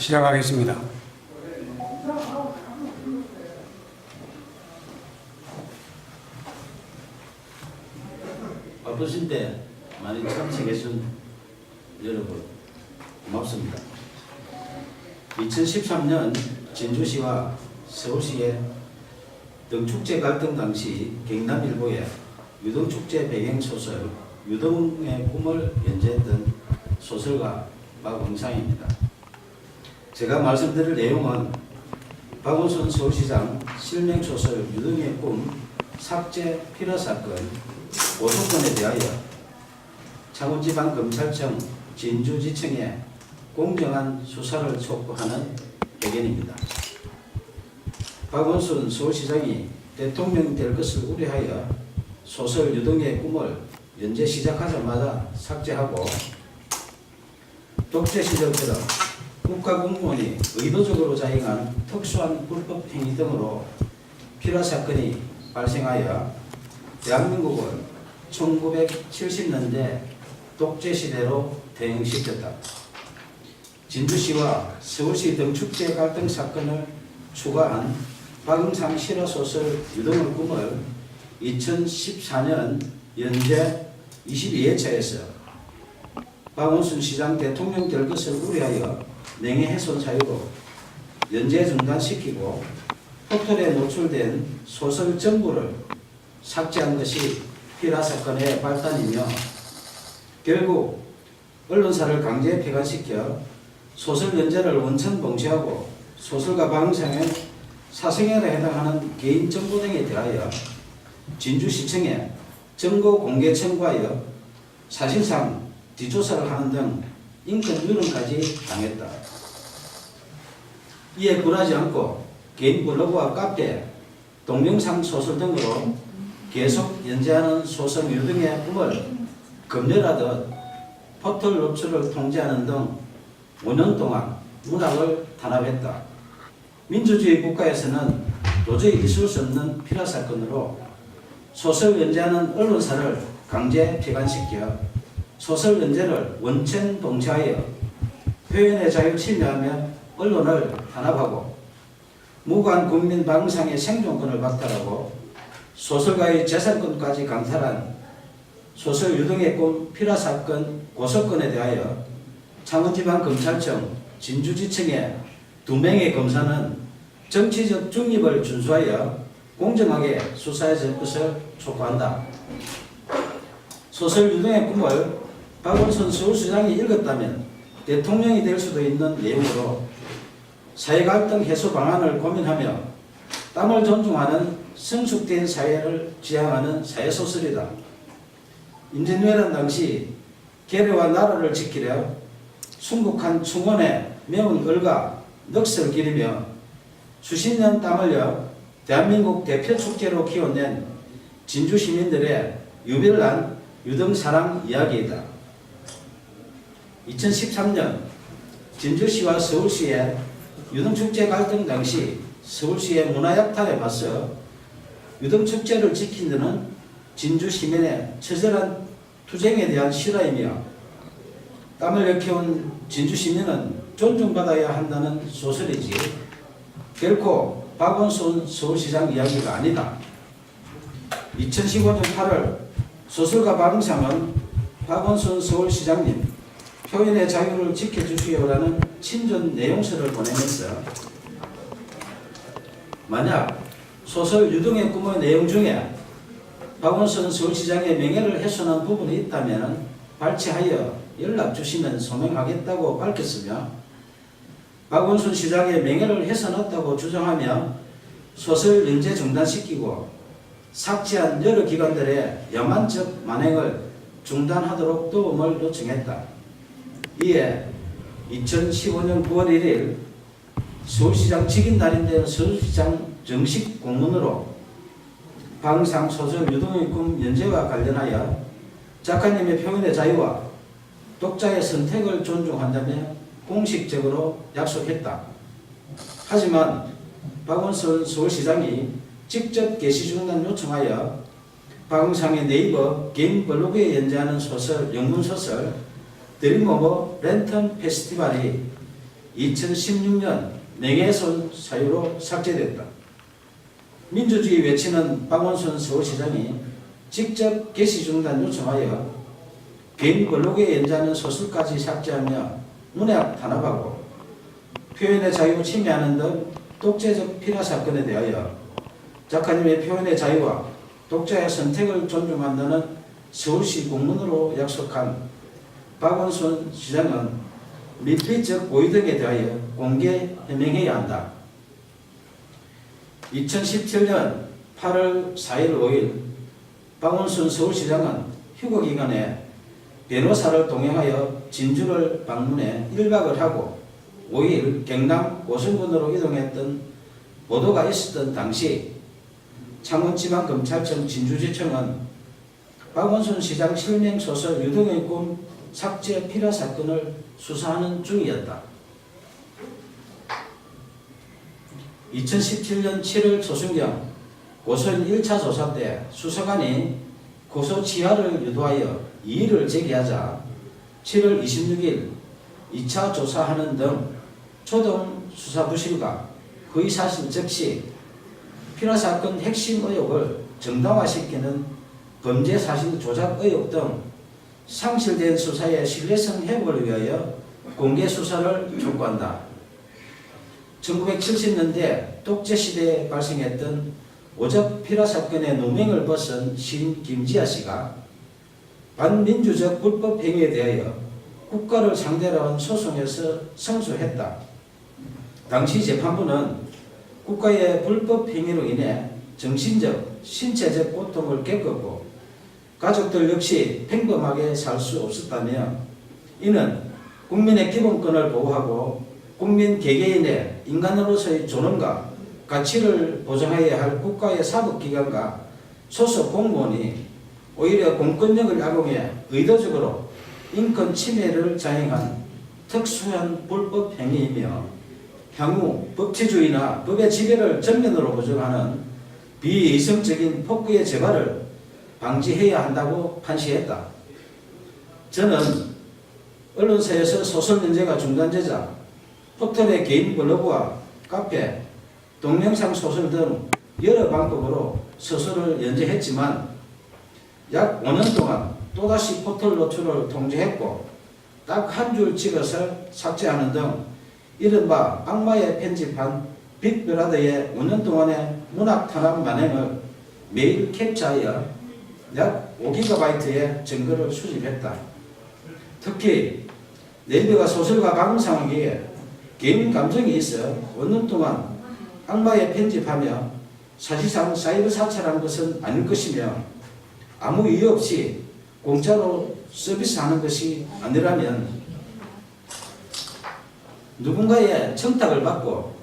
시작하겠습니다. 바쁘신데 많이 참석해준 여러분 고맙습니다. 2013년 진주시와 서울시의 등축제 갈등 당시 경남일보에 유등축제 배경소설 유등의 꿈을 연재했던 소설가 박응상입니다. 제가 말씀드릴 내용은 박원순 서울시장 실명소설 유등의 꿈 삭제 필화 사건 고소건에 대하여 창원지방검찰청 진주지청에 공정한 수사를 촉구하는 배경입니다. 박원순 서울시장이 대통령이 될 것을 우려하여 소설 유등의 꿈을 연재 시작하자마자 삭제하고 독재 시절처럼 국가공무원이 의도적으로 자행한 특수한 불법 행위 등으로 필화 사건이 발생하여 대한민국을 1970년대 독재 시대로 퇴행시켰다. 진주시와 서울시 등축제 갈등 사건을 추가한 박응상 실화소설 유등의 꿈을 2014년 연재 22회차에서 박원순 시장 대통령 될 것을 우려하여 명예훼손 사유로 연재 중단시키고 포털에 노출된 소설 전부를 삭제한 것이 필화 사건의 발단이며 결국 언론사를 강제 폐간시켜 소설 연재를 원천 봉쇄하고 소설가 박응상의 사생활에 해당하는 개인 정보 등에 대하여 진주시청에 정보 공개 청구하여 사실상 뒷조사를 하는 등 인권 유린까지 당했다. 이에 굴하지 않고 개인 블로그와 카페, 동영상 소설 등으로 계속 연재하는 소설 유등의 꿈을 검열하듯 포털 노출을 통제하는 등 5년 동안 문학을 탄압했다. 민주주의 국가에서는 도저히 있을 수 없는 필화 사건으로 소설 연재하는 언론사를 강제 폐간시켜 소설 연재를 원천 봉쇄하여 표현의 자유를 침해하며 언론을 탄압하고 무고한 국민 박응상의 생존권을 박탈하고 소설가의 재산권까지 강탈한 소설 유등의 꿈 필화 사건 고소건에 대하여 창원지방검찰청 진주지청의 2명의 검사는 정치적 중립을 준수하여 공정하게 수사해 줄 것을 촉구한다. 소설 유등의 꿈을 박원순 서울시장이 읽었다면 대통령이 될 수도 있는 내용으로 사회갈등 해소 방안을 고민하며 땀을 존중하는 성숙된 사회를 지향하는 사회소설이다. 임진왜란 당시 계례와 나라를 지키려 순국한 충원에 매운 얼과 넋을 기리며 수십 년 땀 흘려 대한민국 대표 축제로 키워낸 진주 시민들의 유별난 유등사랑 이야기이다. 2013년 진주시와 서울시의 유등축제 갈등 당시 서울시의 문화약탈에 맞서 유등축제를 지킨 데는 진주 시민의 처절한 투쟁에 대한 실화이며 땀을 일깨운 진주 시민은 존중받아야 한다는 소설이지 결코 박원순 서울시장 이야기가 아니다. 2015년 8월 소설가 박응상은 박원순 서울시장님 표현의 자유를 지켜주시오라는 친전 내용서를 보내면서 만약 소설 유등의 꿈의 내용 중에 박원순 서울시장의 명예를 훼손한 부분이 있다면 발췌하여 연락 주시면 소명하겠다고 밝혔으며 박원순 시장의 명예를 훼손했다고 주장하며 소설 연재 중단시키고 삭제한 여러 기관들의 야만적 만행을 중단하도록 도움을 요청했다. 이에 2015년 9월 1일 서울시장 직인 날인데 서울시장 정식 공문으로 박응상 소설 유등의 꿈 연재와 관련하여 작가님의 표현의 자유와 독자의 선택을 존중한다며 공식적으로 약속했다. 하지만 박원순 서울시장이 직접 게시 중단 요청하여 박응상의 네이버 개인 블로그에 연재하는 소설, 영문소설 드림오버 랜턴 페스티벌이 2016년 명예훼손 사유로 삭제됐다. 민주주의 외치는 박원순 서울시장이 직접 게시 중단 요청하여 개인 블로그에 연재하는 소설까지 삭제하며 문학 탄압하고 표현의 자유 침해하는 등 독재적 피라 사건에 대하여 작가님의 표현의 자유와 독자의 선택을 존중한다는 서울시 공문으로 약속한 박원순 시장은 밀폐적 고의 등에 대하여 공개 해명해야 한다. 2017년 8월 4일 5일 박원순 서울시장은 휴거기간에 변호사를 동행하여 진주를 방문해 1박을 하고 5일 경남 고성군으로 이동했던 보도가 있었던 당시 창원지방검찰청 진주지청은 박원순 시장 실명소설 유등의 꿈 삭제 피라 사건을 수사하는 중이었다. 2017년 7월 초순경 고소인 1차 조사 때 수사관이 고소 취하를 유도하여 이의를 제기하자 7월 26일 2차 조사하는 등 초동 수사 부실과 허위사실 적시, 피라사건 핵심 의혹을 정당화시키는 범죄 사실 조작 의혹 등 상실된 수사의 신뢰성 회복을 위하여 공개 수사를 촉구한다. 1970년대 독재시대에 발생했던 오적 피라사건의 누명을 벗은 시인 김지아 씨가 반민주적 불법 행위에 대하여 국가를 상대로 한 소송에서 승소했다. 당시 재판부는 국가의 불법 행위로 인해 정신적, 신체적 고통을 겪었고 가족들 역시 평범하게 살 수 없었다며 이는 국민의 기본권을 보호하고 국민 개개인의 인간으로서의 존엄과 가치를 보장해야 할 국가의 사법기관과 소속 공무원이 오히려 공권력을 악용해 의도적으로 인권 침해를 자행한 특수한 불법 행위이며 향후 법치주의나 법의 지배를 전면으로 부정하는 비이성적인 폭구의 재발을 방지해야 한다고 판시했다. 저는 언론사에서 소설 연재가 중단되자 포털의 개인 블로그와 카페, 동영상 소설 등 여러 방법으로 소설을 연재했지만 약 5년 동안 또다시 포털 노출을 통제했고 딱 한 줄 찍어서 삭제하는 등 이른바 악마의 편집한 빅브라더의 5년 동안의 문학 탄압 만행을 매일 캡처하여 약 5GB의 증거를 수집했다. 특히 네이버가 소설가 방송하기에 개인 감정이 있어 5년 동안 악마의 편집하며 사실상 사이버 사찰한 것은 아닐 것이며 아무 이유 없이 공짜로 서비스하는 것이 아니라면 누군가의 청탁을 받고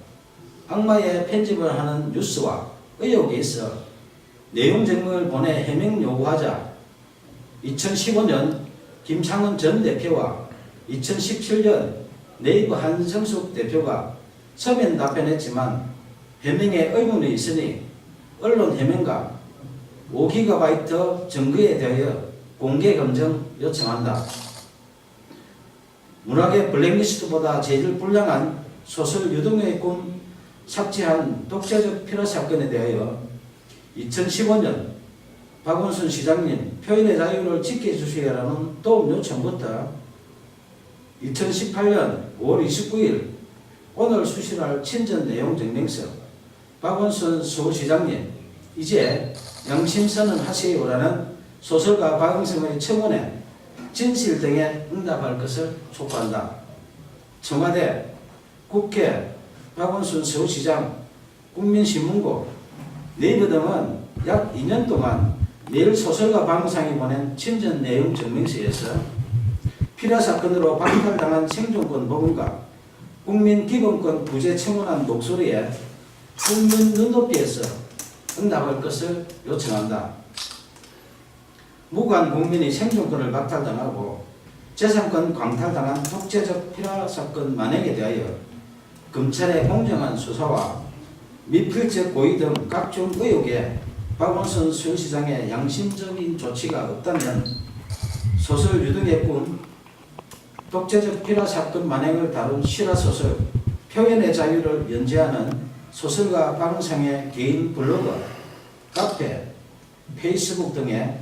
악마의 편집을 하는 뉴스와 의혹이 있어 내용 증명을 보내 해명 요구하자 2015년 김창원 전 대표와 2017년 네이버 한성숙 대표가 서면 답변했지만 해명에 의문이 있으니 언론 해명과 5GB 증거에 대하여 공개 검증 요청한다. 문학의 블랙리스트보다 제일 불량한 소설 유등의 꿈 삭제한 독재적 피라 사건에 대하여 2015년 박원순 시장님 표현의 자유를 지켜주시라는 도움 요청부터 2018년 5월 29일 오늘 수실할 친전 내용 증명서 박원순 서울시장님 이제 양심선언 하세요라는 소설가 박응성의 청원에 진실 등에 응답할 것을 촉구한다. 청와대, 국회, 박원순 서울시장, 국민신문고, 네이버 등은 약 2년 동안 매일 소설가 박응성이 보낸 친전 내용 증명서에서 피라 사건으로 박탈당한 생존권 보험과 국민 기본권 부재 청원한 목소리에 국민 눈높이에서 응답할 것을 요청한다. 무관 국민이 생존권을 박탈당하고 재산권 광탈당한 독재적 피라 사건 만행에 대하여 검찰의 공정한 수사와 미필적 고의 등 각종 의혹에 박원순 서울시장의 양심적인 조치가 없다면 소설 유등의 꿈 독재적 피라 사건 만행을 다룬 실화소설 표현의 자유를 연재하는 소설가 방상의 개인 블로그, 카페, 페이스북 등의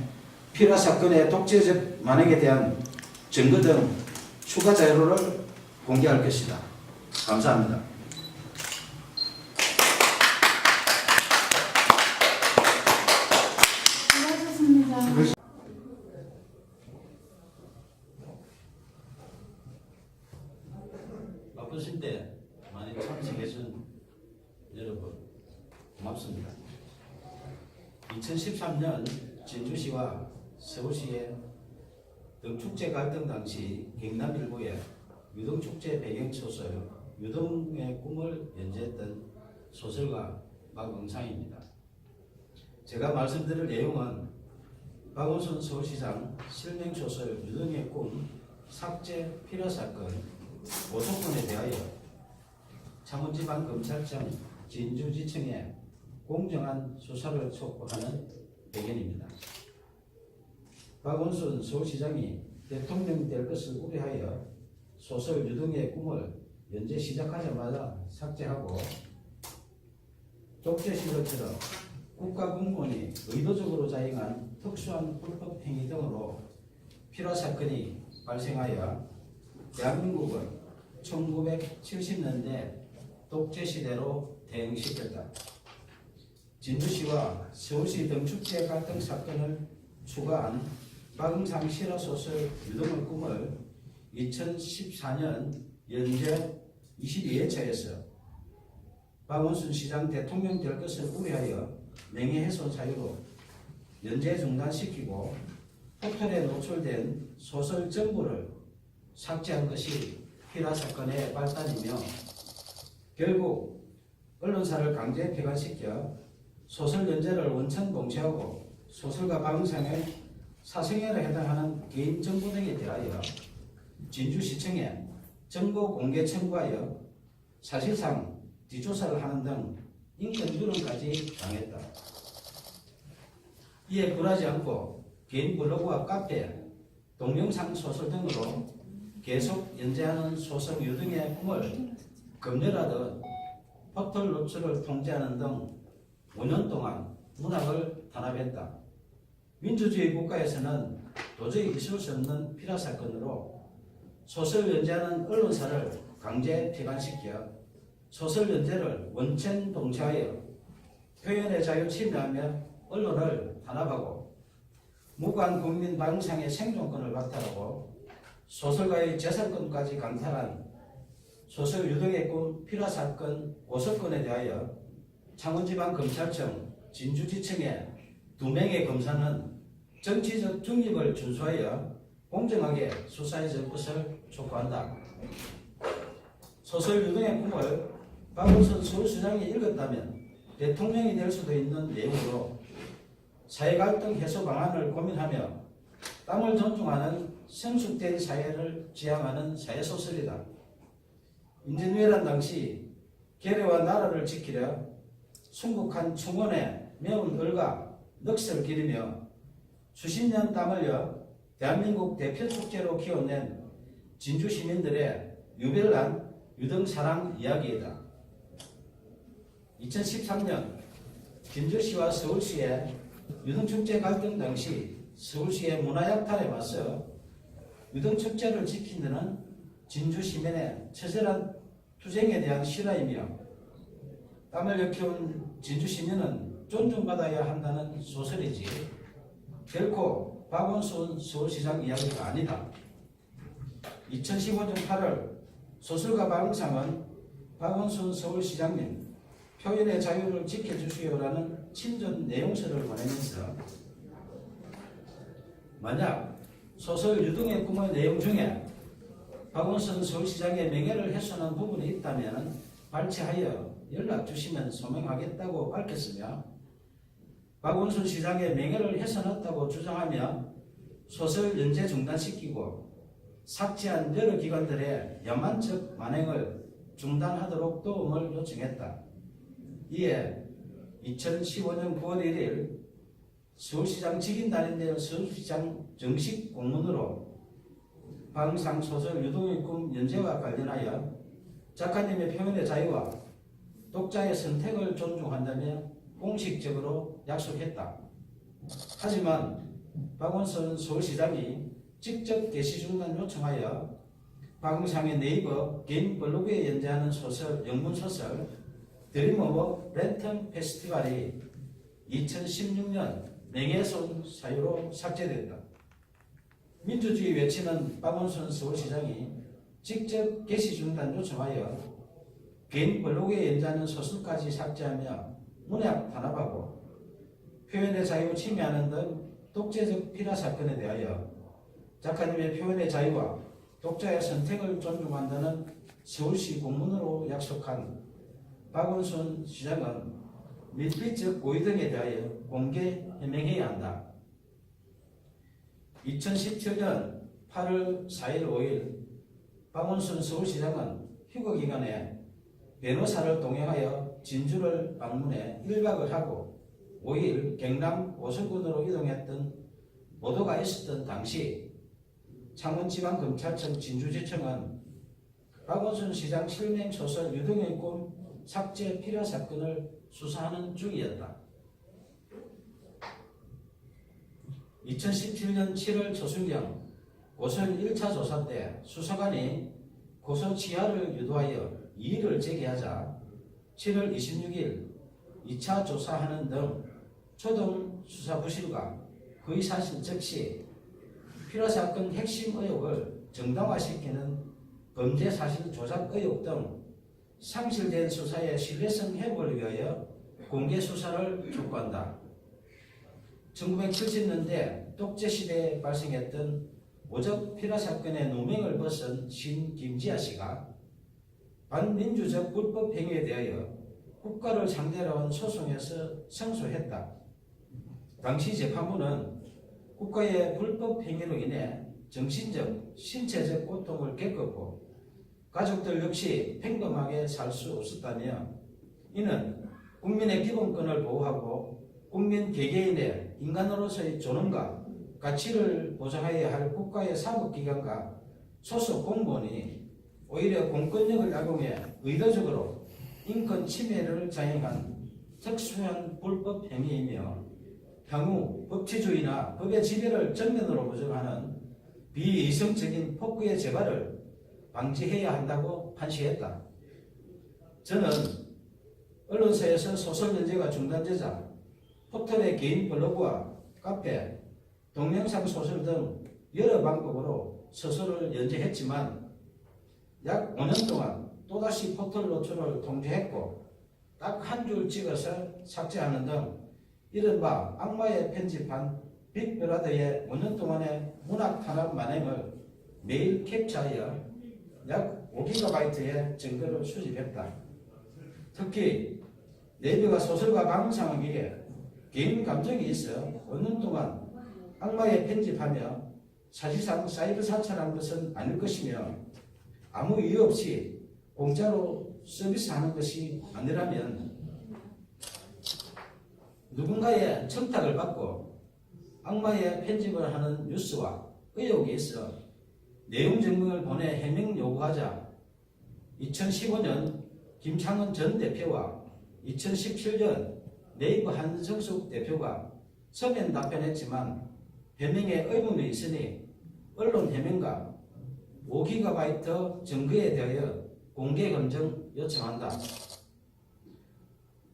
피라 사건의 독재적 만행에 대한 증거 등 추가 자료를 공개할 것이다. 감사합니다. 수고하셨습니다. 바쁘신데 많이 참석해준 여러분 고맙습니다. 2013년 진주시와 서울시의 등축제 갈등 당시 경남일보의 유등축제 배경소설 유등의 꿈을 연재했던 소설가 박응상입니다. 제가 말씀드릴 내용은 박원순 서울시장 실명소설 유등의 꿈 삭제 필요 사건 고소건에 대하여 창원지방검찰청 진주지청에 공정한 수사를 촉구하는 배경입니다. 박원순 서울시장이 대통령이 될 것을 우려하여 소설 유등의 꿈을 연재 시작하자마자 삭제하고 독재시로처럼 국가공무원이 의도적으로 자행한 특수한 불법 행위 등으로 필요 사건이 발생하여 대한민국을 1970년대 독재시대로 대응시켰다. 진주시와 서울시 등축제 갈등 사건을 추가한 박응상 실화소설 유등의 꿈을 2014년 연재 22회차에서 박원순 시장 대통령 될 것을 우려하여 명예훼손 사유로 연재 중단시키고 포털에 노출된 소설 전부를 삭제한 것이 필화 사건의 발단이며 결국 언론사를 강제 폐간시켜 소설 연재를 원천 봉쇄하고 소설가 박응상의 사생활에 해당하는 개인 정보 등에 대하여 진주시청에 정보 공개 청구하여 사실상 뒷조사를 하는 등 인권 유린까지 당했다. 이에 굴하지 않고 개인 블로그와 카페, 동영상 소설 등으로 계속 연재하는 소설 유등의 꿈을 검열하듯 포털 노출을 통제하는 등 5년 동안 문학을 탄압했다. 민주주의 국가에서는 도저히 있을 수 없는 필화 사건으로 소설 연재하는 언론사를 강제 폐간시켜 소설 연재를 원천 봉쇄하여 표현의 자유 침해하며 언론을 탄압하고 무관 국민 박응상의 생존권을 박탈하고 소설가의 재산권까지 강탈한 소설 유등의 꿈 필화 사건 고소건에 대하여 창원지방검찰청 진주지청의 2명의 검사는 정치적 중립을 준수하여 공정하게 수사해 줄 것을 촉구한다. 소설 유등의 꿈을 박원순 서울시장이 읽었다면 대통령이 될 수도 있는 내용으로 사회갈등 해소 방안을 고민하며 땀을 존중하는 성숙된 사회를 지향하는 사회소설이다. 임진왜란 당시 계례와 나라를 지키려 순국한 충원에 매운 을과 넋을 기리며 수십 년 땀 흘려 대한민국 대표 축제로 키워낸 진주 시민들의 유별난 유등 사랑 이야기이다. 2013년 진주시와 서울시의 유등축제 갈등 당시 서울시의 문화약탈에 맞서 유등축제를 지키는 진주 시민의 처절한 투쟁에 대한 실화이며 땀을 일깨운 진주 시민은 존중받아야 한다는 소설이지 결코 박원순 서울시장 이야기가 아니다. 2015년 8월 소설가 박응상은 박원순 서울시장님 표현의 자유를 지켜주시오라는 친전 내용서를 보내면서 만약 소설 유등의 꿈의 내용 중에 박원순 서울시장의 명예를 훼손한 부분이 있다면 발췌하여 연락 주시면 소명하겠다고 밝혔으며 박원순 시장의 명예를 훼손했다고 주장하며 소설 연재 중단시키고 삭제한 여러 기관들의 야만적 만행을 중단하도록 도움을 요청했다. 이에 2015년 9월 1일 서울시장 직인날인데 서울시장 정식 공문으로 방상 소설 유동의 꿈 연재와 관련하여 작가님의 표현의 자유와 독자의 선택을 존중한다며 공식적으로 약속했다. 하지만 박원순 서울시장이 직접 게시 중단 요청하여 박응상의 네이버 개인 블로그에 연재하는 소설, 영문소설 드림 오브 랜턴 페스티벌이 2016년 명예훼손 사유로 삭제됐다. 민주주의 외치는 박원순 서울시장이 직접 게시 중단 요청하여 개인 블로그에 연재하는 소설까지 삭제하며 문학 탄압하고 표현의 자유 침해하는 등 독재적 피라 사건에 대하여 작가님의 표현의 자유와 독자의 선택을 존중한다는 서울시 공문으로 약속한 박원순 시장은 밀필적 고의 등에 대하여 공개 해명해야 한다. 2017년 8월 4일 5일 박원순 서울시장은 휴거 기간에 변호사를 동행하여 진주를 방문해 1박을 하고 5일 경남 오성군으로 이동했던 보도가 있었던 당시 창원지방검찰청 진주지청은 박원순 시장 실명 소설 유동의 꿈 삭제 필요 사건을 수사하는 중이었다. 2017년 7월 초순경 고선 1차 조사 때 수사관이 고소 취하를 유도하여 이의를 제기하자 7월 26일 2차 조사하는 등 초동 수사 부실과 거의 사실 적시 필요 사건 핵심 의혹을 정당화시키는 범죄 사실 조작 의혹 등 상실된 수사의 신뢰성 회복을 위하여 공개 수사를 촉구한다. 1970년대 독재시대에 발생했던 오적 필화 사건의 누명을 벗은 신 김지아 씨가 반민주적 불법 행위에 대하여 국가를 상대로 한 소송에서胜訴했다. 당시 재판부는 국가의 불법 행위로 인해 정신적, 신체적 고통을 겪었고 가족들 역시 평범하게 살 수 없었다며 이는 국민의 기본권을 보호하고 국민 개개인의 인간으로서의 존엄과 가치를 보장해야 할 국가의 사법기관과 소속 공무원이 오히려 공권력을 악용해 의도적으로 인권 침해를 자행한 특수한 불법 행위이며 향후 법치주의나 법의 지배를 전면으로 부정하는 비이성적인 폭구의 재발을 방지해야 한다고 판시했다. 저는 언론사에서 소설 연재가 중단되자 포털의 개인 블로그와 카페, 동영상 소설 등 여러 방법으로 소설을 연재했지만 약 5년 동안 또다시 포털 노출을 통제했고 딱 한 줄 찍어서 삭제하는 등 이른바 악마의 편집한 빅브라더의 5년 동안의 문학 탄압 만행을 매일 캡처하여 약 5GB의 증거를 수집했다. 특히 네이버가 소설가 방송하기에 개인 감정이 있어 5년 동안 악마의 편집하며 사실상 사이버 사찰한 것은 아닐 것이며 아무 이유 없이 공짜로 서비스하는 것이 아니라면 누군가의 청탁을 받고 악마의 편집을 하는 뉴스와 의혹이 있어 내용 증명을 보내 해명 요구하자 2015년 김창원 전 대표와 2017년 네이버 한성숙 대표가 서면 답변했지만 해명에 의문이 있으니 언론 해명과 5GB 증거에 대하여 공개 검증 요청한다.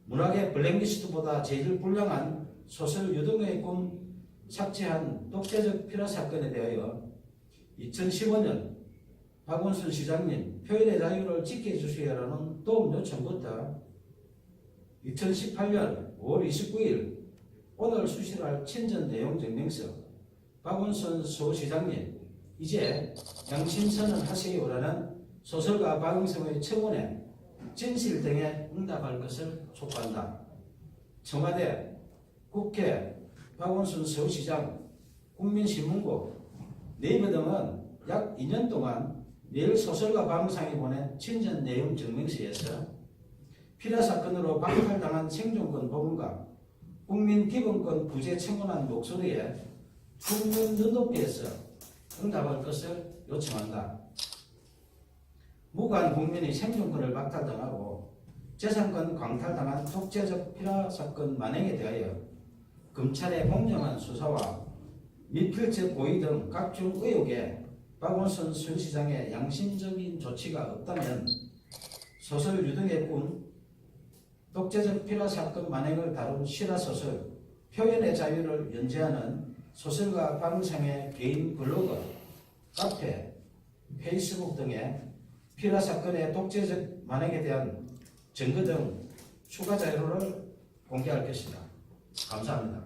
문학의 블랙리스트보다 제일 불량한 소설 유동의 꿈 삭제한 독재적 필화 사건에 대하여 2015년 박원순 시장님 표현의 자유를 지켜주시라는 도움 요청부터 2018년 5월 29일 오늘 수시할 친전 내용 증명서 박원순 서울시장님 이제 양심선언 하세요라는 소설가 박응성의 청원에 진실 등에 응답할 것을 촉구한다. 청와대, 국회, 박원순 서울시장, 국민신문고, 네이버 등은 약 2년 동안 내일 소설가 박응상이 보낸 친전 내용 증명서에서 필화 사건으로 박탈당한 생존권 보건과 국민 기본권 부재 청원한 목소리에 국민 눈높이에서 응답할 것을 요청한다. 무고한 국민의 생존권을 박탈당하고 재산권 광탈당한 독재적 피라 사건 만행에 대하여 검찰의 공정한 수사와 미필적 고의 등 각종 의혹에 박원순 서울시장의 양심적인 조치가 없다면 소설 유등의 꿈, 독재적 피라 사건 만행을 다룬 실화소설 표현의 자유를 연재하는 소설가 박은상의 개인 블로그, 카페, 페이스북 등에 피라 사건의 독재적 만행에 대한 증거 등 추가 자료를 공개할 것이다. 감사합니다.